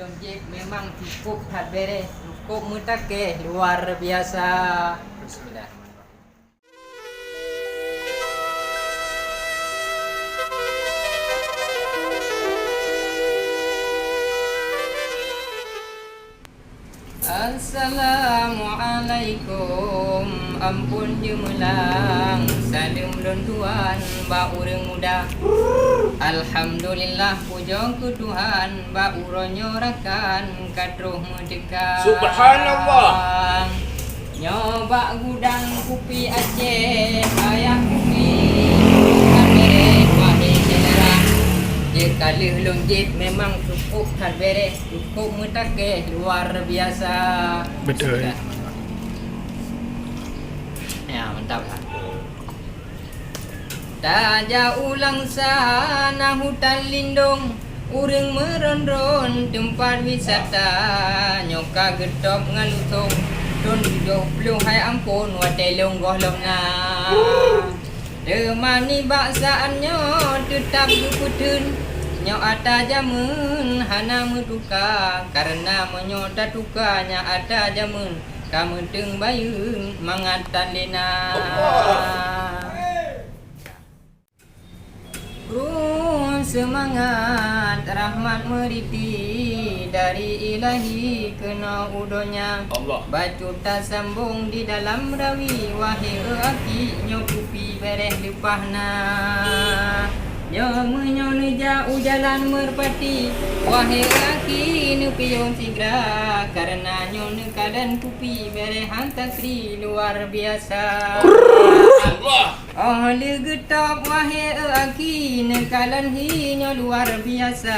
Lonjek memang cukup tak beres, cukup mutakhir luar biasa. Bismillahirrahmanirrahim. Assalamualaikum, ampun jemelang, salam don tuan, ba urang muda. Alhamdulillah pujong ku Tuhan, ba uronyo rakan kadroh medeka. Subhanallah. Nyoba gudang kupi Aceh, ayah kupi kan beres wahai saudara. Je kalih lonjit memang cukup kan beres, cukup mutakhir luar biasa. Betul. Ya, mantap lah. Tak jauh ulang sana hutan lindung, urang meron-ron tempat wisata. Nyoka getop ngalutung, don 70 hai ampun wadai longgah lomna. Demani baksaannya tetap guputun, nyo ada jamun hana metuka, karena menyota tukanya ada jamun. Kamu teng bayung mangatan lena. Semangat rahmat meriti dari ilahi kena udonya Allah. Baju tak sambung di dalam rawi, wahai aki nyo kupi bereh lepahna. Nyo menyo jauh jalan merpati, wahai aki nu piyon sigra, karena nyo kadan kupi bereh hantakri luar biasa. Allah. Oh legetop wahai aki nekalan hinyo luar biasa.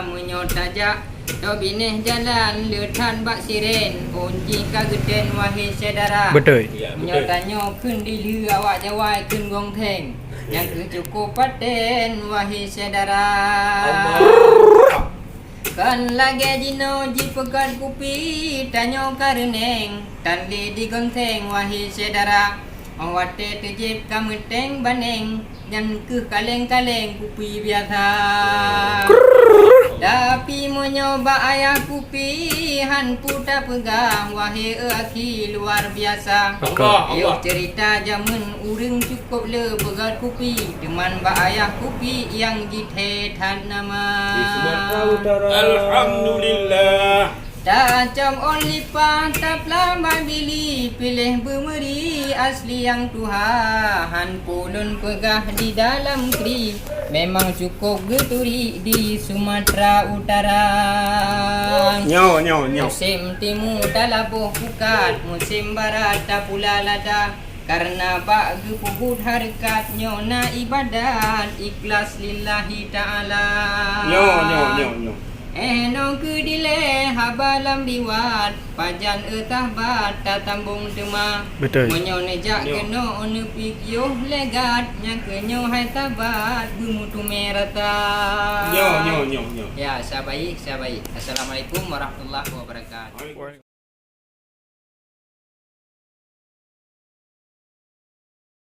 Menyo tajak do bineh jalan letan bak siren, unji kageden wahai saudara. Betul. Ya, Menyo betul. tanyo keun dilu awak jawai keun gong teng, yang cukup paten wahai saudara. Allah. Kan lagi jino jipekan kupi tanyo kareneng, tan li digonteng wahai saudara. Awate tejip kameteng baneng, dan ke kaleng-kaleng kupi biasa. Tapi menyoba ayah kupi han puta pegang, wahai aki luar biasa. Allah. Yuk Allah. cerita zaman urang cukup le pegat kupi, teman ba ayah kupi yang dithetan nama. Di Sumatera Utara. Alhamdulillah. Tak jam only tak lama bili, pilih bemeri asli yang Tuhan pulun pegah di dalam kri. Memang cukup geturi di Sumatera Utara. Nyo. Musim timur dah labuh pukat, musim barat dah pula lada. Karena bak gepuhut harkat nyona ibadat, ikhlas lillahi ta'ala. Nyo. Nong ke dile habalam diwat, pajan etahbat tatambung tema. Betul. Menyo nejak Nyo. keno onu pikyo legat, nya kenyo hai tabat gumutu merata. Nyo. Ya, sabai. Assalamualaikum warahmatullahi wabarakatuh.